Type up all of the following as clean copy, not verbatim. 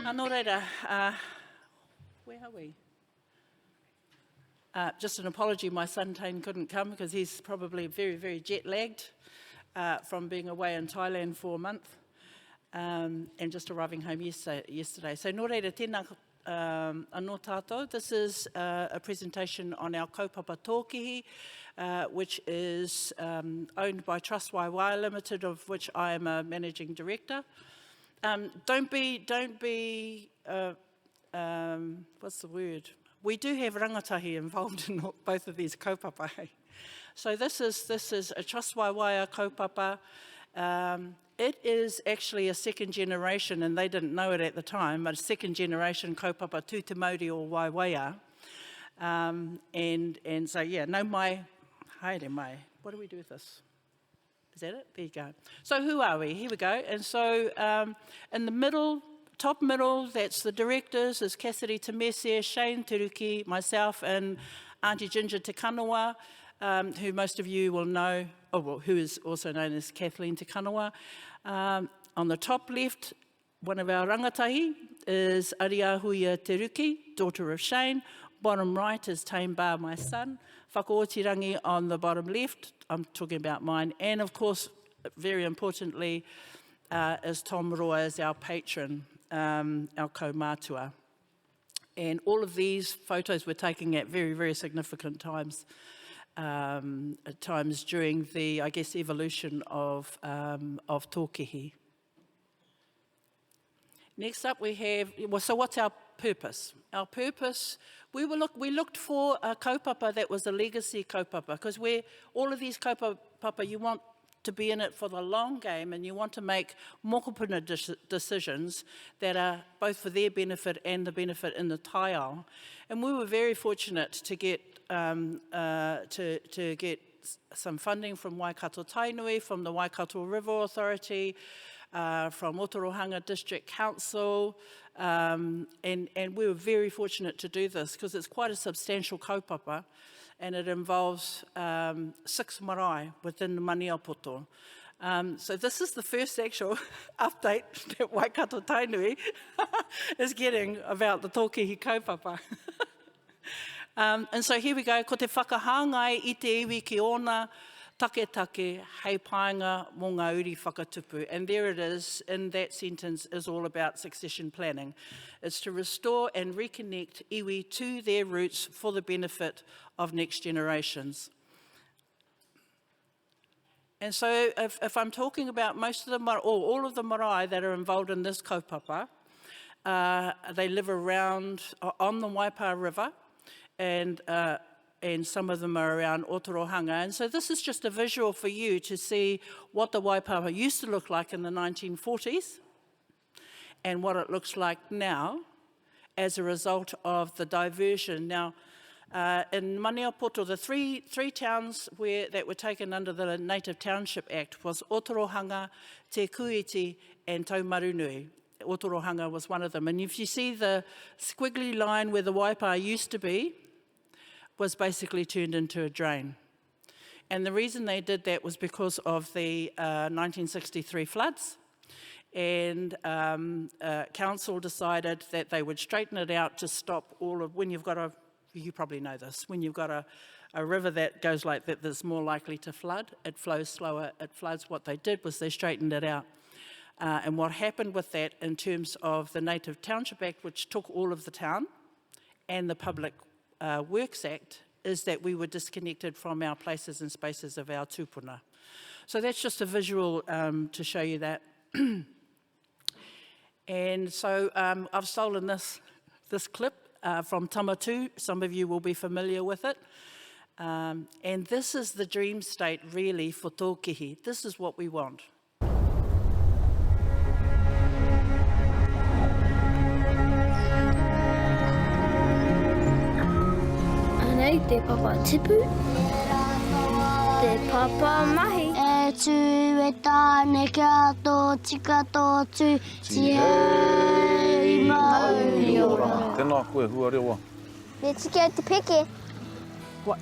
Anō reira, where are we? Just an apology, my son Taine couldn't come because he's probably very, very jet-lagged from being away in Thailand for a month and just arriving home yesterday. So nō reira, tēnā anō tātou. This is a presentation on our kaupapa Tōkihi, which is owned by Trust Waiwaiā Ltd, of which I am a managing director. Don't be, what's the word? We do have rangatahi involved in both of these kaupapa. So this is a Trust Waiwaiā kaupapa. It is actually a second generation, and they didn't know it at the time, but a second generation kaupapa tū Māori o Waiwaiā. And so yeah, no mai, haere mai. What do we do with this? Is that it? There you go. So who are we? Here we go. And so in the middle, top middle, that's the directors, is Cassidy Tamese, Shane Teruki, myself, and Auntie Ginger Te Kanawa, who most of you will know, who is also known as Kathleen Te Kanawa. On the top left, one of our rangatahi is Ariahuia Teruki, daughter of Shane. Bottom right is Taine Barr, my son. Whakaotirangi on the bottom left, I'm talking about mine. And of course, very importantly, is Tom Roa as our patron, our ko-matua. And all of these photos were taken at very, very significant times during the, I guess, evolution of Tōkihi. Next up we have, well, so what's our purpose? Our purpose, we looked for a kaupapa that was a legacy kaupapa, because all of these kaupapa, you want to be in it for the long game, and you want to make mokopuna decisions that are both for their benefit and the benefit in the Taiao. And we were very fortunate to get some funding from Waikato Tainui, from the Waikato River Authority, from Ōtorohanga District Council, and we were very fortunate to do this because it's quite a substantial kaupapa, and it involves 6 marae within the Maniapoto. So this is the first actual update that Waikato Tainui is getting about the Tōkihi kaupapa. And so here we go, ko te whakahāngai I te iwi ki ona taketake hei paenga mō ngā uri whakatupu. And there it is, in that sentence, is all about succession planning. It's to restore and reconnect iwi to their roots for the benefit of next generations. And so if I'm talking about most of the marae, or all of the marae that are involved in this kaupapa, they live around on the Waipā River, and some of them are around Ōtorohanga. And so this is just a visual for you to see what the Waipā used to look like in the 1940s and what it looks like now as a result of the diversion. Now, in Maniapoto, the three towns that were taken under the Native Township Act was Ōtorohanga, Te Kuiti and Taumarunui. Ōtorohanga was one of them. And if you see the squiggly line where the Waipā used to be, was basically turned into a drain. And the reason they did that was because of the 1963 floods. And council decided that they would straighten it out to stop all of, when you've got a, you probably know this, when you've got a river that goes like that that's more likely to flood, it flows slower, it floods. What they did was they straightened it out. And what happened with that in terms of the Native Township Act, which took all of the town, and the Public Works Act, is that we were disconnected from our places and spaces of our tūpuna. So that's just a visual to show you that. And so I've stolen this clip from Tamatu. Some of you will be familiar with it. And this is the dream state really for Tōkihi. This is what we want. Te papa tipu, te papa mahi. E tū e tāne kia tō tika tō tū, tia I mauri ora. Tēnā koe hua rewa. Me tiki au te peke. What?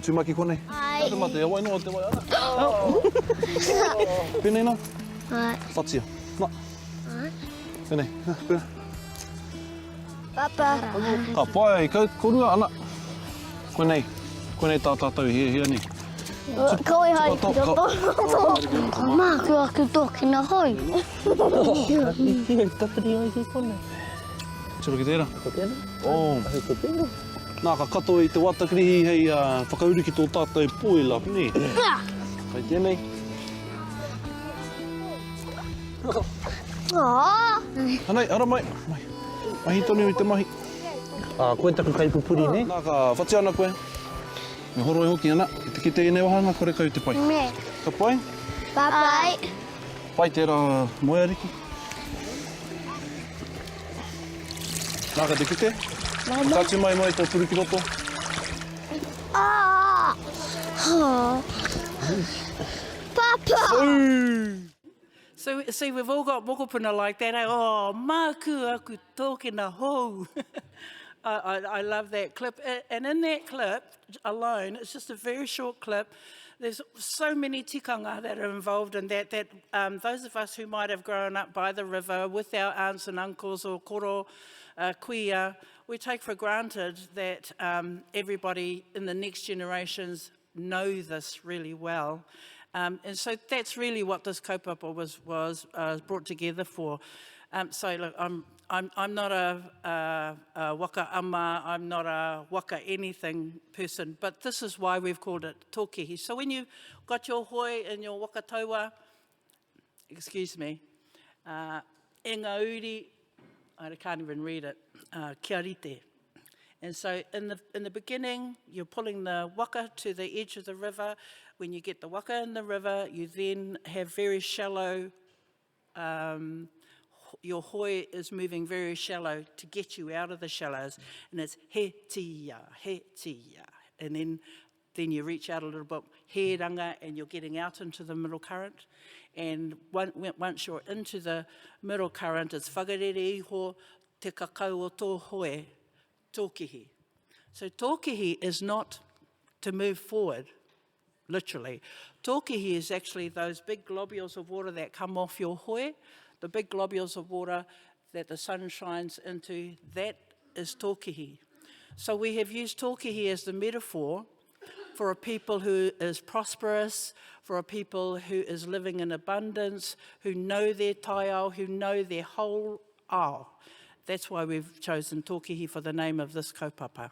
Tūmaki konei? Ai. Te mate, awai noa te wai ana. Pēnei nā? Right. Whatsia. No. Tēnei. Pera. Papa. Ka pai, korua ana. Koenei tā tātou hia ni. Koe hai ki roto. Ka māku aku tōkina hoi. Tatari ai ki kone. Tiro ki tērā. Ko tēnā? Oh. Ahi ko tēnā. Nā ka katoa i te watakrihi hei whakauru ki tō tātou pōila, ni. Kai tēnei. Hanei, ara mai. Mahi tonu i te mahi. Koe taku kai pupuri ne? Nā ka whatia ana koe. Me horo e hoki ana, i te kite i nei wahanga, kore kau te pai. Me. Ka pai? Papai. Pai tērā moeariki. Nā ka te kite. Tātu mai tō puru ki roto. Papa. So, see, we've all got mokopuna like that. Oh, māku aku tōkina hou. I love that clip. And in that clip alone, it's just a very short clip, there's so many tikanga that are involved in that, those of us who might have grown up by the river with our aunts and uncles or koro kuia, we take for granted that everybody in the next generations know this really well. And so that's really what this kaupapa was brought together for. So look, I'm not a waka ama, I'm not a waka anything person, but this is why we've called it Tōkihi. So when you've got your hoi and your waka taua, excuse me, e ngā uri, I can't even read it, kia rite. And so in the beginning, you're pulling the waka to the edge of the river. When you get the waka in the river, you then have very shallow, your hoi is moving very shallow to get you out of the shallows. And it's he tia, and then you reach out a little bit, he ranga, and you're getting out into the middle current. And once you're into the middle current, it's whakarere iho te kakau o tō hoi, Tōkihi. So Tōkihi is not to move forward, literally. Tōkihi is actually those big globules of water that come off your hoi, the big globules of water that the sun shines into, that is Tōkihi. So we have used Tōkihi as the metaphor for a people who is prosperous, for a people who is living in abundance, who know their Taiao, who know their whole ao. That's why we've chosen Tōkihi for the name of this kaupapa.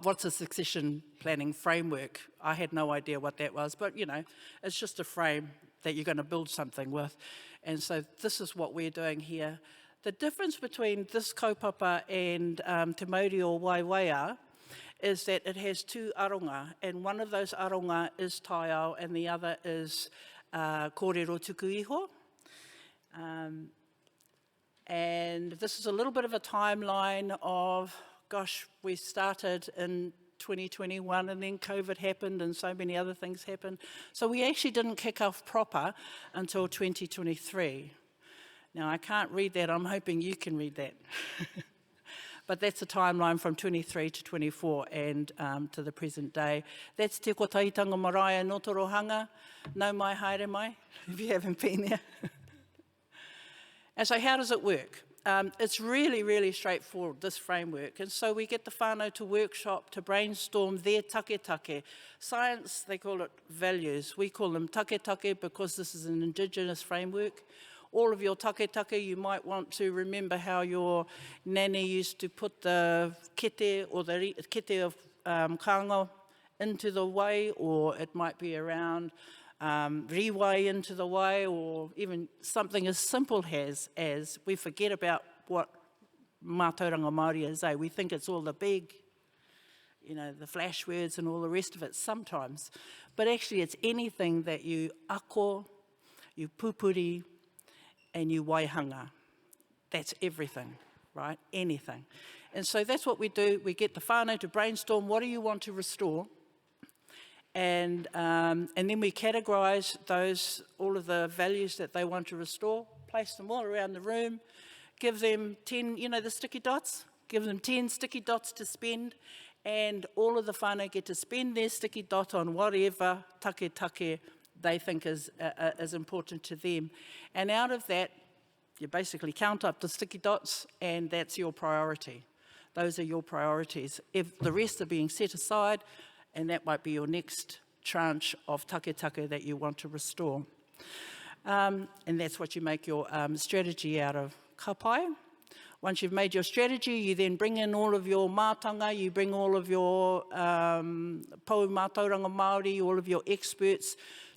What's a succession planning framework? I had no idea what that was, but you know, it's just a frame that you're going to build something with. And so this is what we're doing here. The difference between this kaupapa and Te Māori o Waiwaiā is that it has two aronga, and one of those aronga is Taiao and the other is Kōrero Tuku Iho. And this is a little bit of a timeline of, gosh, we started in 2021 and then COVID happened and so many other things happened. So we actually didn't kick off proper until 2023. Now I can't read that, I'm hoping you can read that. But that's a timeline from 23 to 24 and to the present day. That's Te Kotaitanga Marae in Ōtorohanga. No mai haere mai, if you haven't been there. And so how does it work? It's really, really straightforward, this framework. And so we get the whānau to workshop, to brainstorm their taketake. Science, they call it values. We call them taketake because this is an indigenous framework. All of your taketake, you might want to remember how your nanny used to put the kete or the kete of kāngo into the wai, or it might be around riwai into the wai, or even something as simple as we forget about what mātauranga Māori is. We think it's all the big, you know, the flash words and all the rest of it sometimes. But actually it's anything that you ako, you pupuri, and you waihanga. That's everything, right? Anything. And so that's what we do. We get the whānau to brainstorm, what do you want to restore? And then we categorise those, all of the values that they want to restore, place them all around the room, give them 10, you know, the sticky dots, give them 10 sticky dots to spend, and all of the whānau get to spend their sticky dot on whatever taketake they think is important to them. And out of that, you basically count up the sticky dots, and that's your priority. Those are your priorities. If the rest are being set aside, and that might be your next tranche of taketake that you want to restore. And that's what you make your strategy out of. Ka pai. Once you've made your strategy, you then bring in all of your mātanga, you bring all of your pou mātauranga Māori, all of your experts,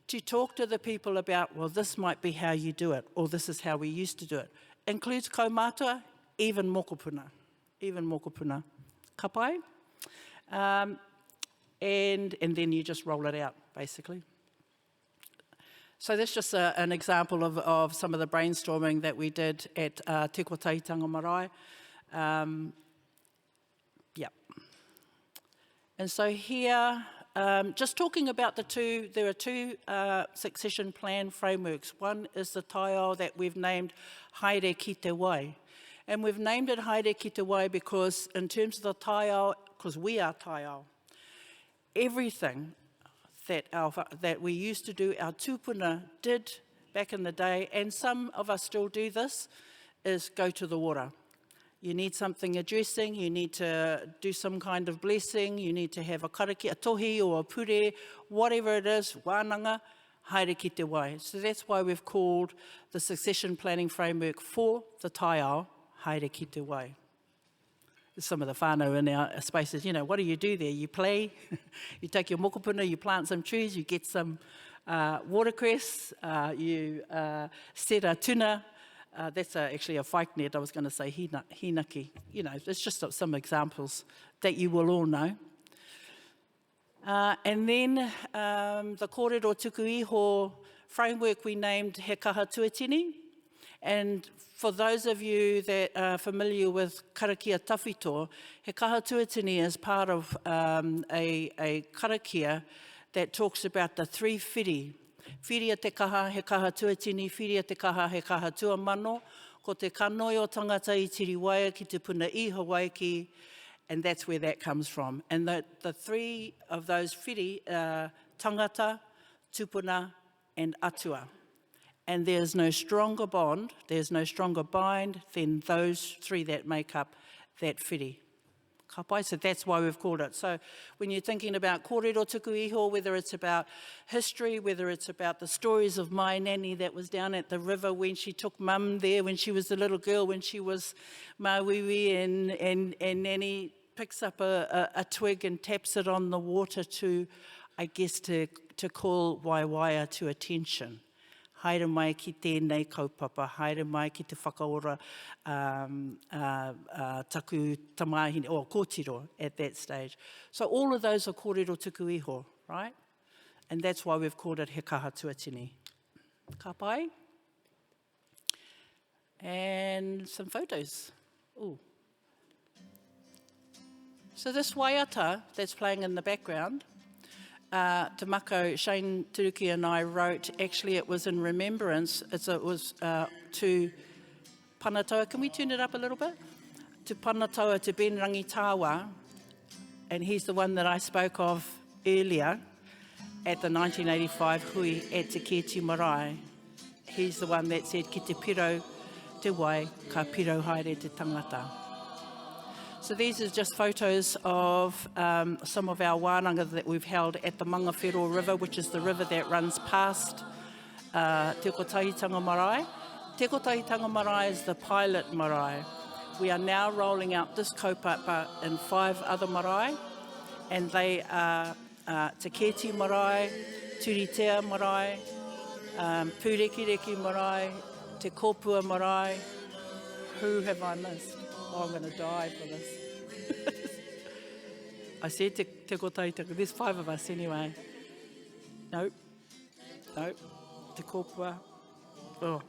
to talk to the people about, well, this might be how you do it, or this is how we used to do it. Includes kaumātua, even mokopuna. Ka pai. And then you just roll it out, basically. So that's just an example of some of the brainstorming that we did at Te Kotaitanga Marae. Yeah. And so here, just talking about there are two succession plan frameworks. One is the Taiao that we've named Haere ki te Wai. And we've named it Haere ki te Wai because in terms of the Taiao, because we are Taiao, everything that we used to do, our tūpuna did back in the day, and some of us still do this, is go to the water. You need something addressing, you need to do some kind of blessing, you need to have a karaki, a tohi or a pure, whatever it is, wānanga, haere ki te wai. So that's why we've called the succession planning framework for the Taiao, haere ki te wai. Some of the whānau in our spaces, you know, what do you do there? You play, you take your mokopuna, you plant some trees, you get some watercress, you set a tuna. That's actually a whaiknet, I was going to say hinaki. You know, it's just some examples that you will all know. And then the Kōrero Tuku Iho framework we named He Kaha Tuatini. And for those of you that are familiar with karakia tawhito, He Kaha Tuatini is part of a karakia that talks about the three whiri. Whiria te kaha, he kaha tuatini, whiria te kaha, he kaha tuamano, ko te kanoi o tangata I tiri waia ki te puna iho waiki, and that's where that comes from. And the three of those whiri are tangata, tūpuna, and atua. And there's no stronger bond, there's no stronger bind than those three that make up that whiri. Ka pai, so that's why we've called it. So when you're thinking about Kōrero Tuku Iho, whether it's about history, whether it's about the stories of my nanny that was down at the river when she took mum there, when she was a little girl, when she was mauiwi, and nanny picks up a twig and taps it on the water to, I guess, to call waiwaia to attention. Haere mai ki tēnei kaupapa, haere mai ki te whakaora taku tamahine, or kōtiro at that stage. So all of those are kōrero tuku iho, right? And that's why we've called it He Kaha Tuatini. Ka pai. And some photos. Ooh. So this waiata that's playing in the background, Te Mako, Shane Turuki and I wrote, actually it was in remembrance, it was to Panatoa, can we turn it up a little bit? To Panatoa, to Ben Rangitawa, and he's the one that I spoke of earlier at the 1985 hui at Te Kēti Marae. He's the one that said, ki te piro te wai, ka piro haere te tangata. So these are just photos of some of our wānanga that we've held at the Mangawhero River, which is the river that runs past Te Kotahitanga Marae. Te Kotahitanga Marae is the pilot marae. We are now rolling out this kaupapa in 5 other marae, and they are Te Kēti Marae, Turitea Marae, Pūrekireki Marae, Te Kōpua Marae. Who have I missed? Oh, I'm going to die for this. I said te kotaitaka. There's 5 of us anyway. Nope. Te kōpua. Oh.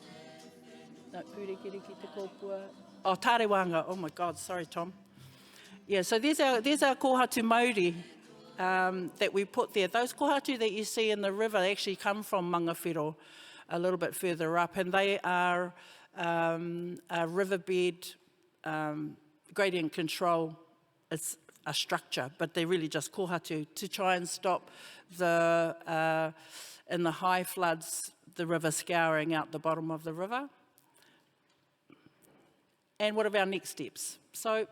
No, Pūrekireki te kōpua. Oh, Tarewanga. Oh my God, sorry Tom. Yeah, so there's our kōhatu Māori that we put there. Those kōhatu that you see in the river actually come from Mangawhero a little bit further up, and they are a riverbed gradient control. It's a structure, but they're really just kōhatu to try and stop the, in the high floods, the river scouring out the bottom of the river. And what are our next steps? So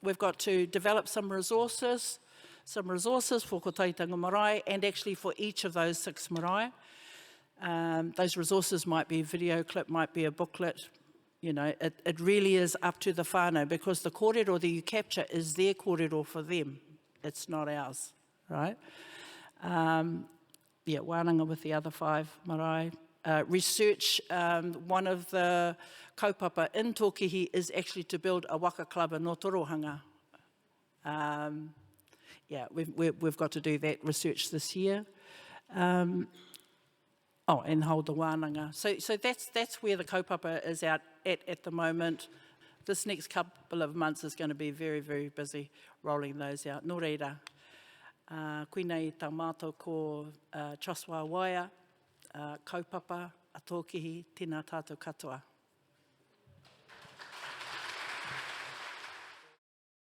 we've got to develop some resources for ko taitanga marae, and actually for each of those 6 marae. Those resources might be a video clip, might be a booklet. You know, it really is up to the whānau, because the kōrero that you capture is their kōrero for them. It's not ours, right? Yeah, wānanga with the other 5 marae. Research, one of the kaupapa in Tōkihi is actually to build a waka club in Ōtorohanga. Yeah, we've got to do that research this year. Oh, and hold the wānanga. So that's where the kaupapa is out at the moment. This next couple of months is going to be very, very busy rolling those out. Nō reira, koinei tā mātou ko Trust Waiwaiā, kaupapa, a Tōkihi, tēnā tātou katoa.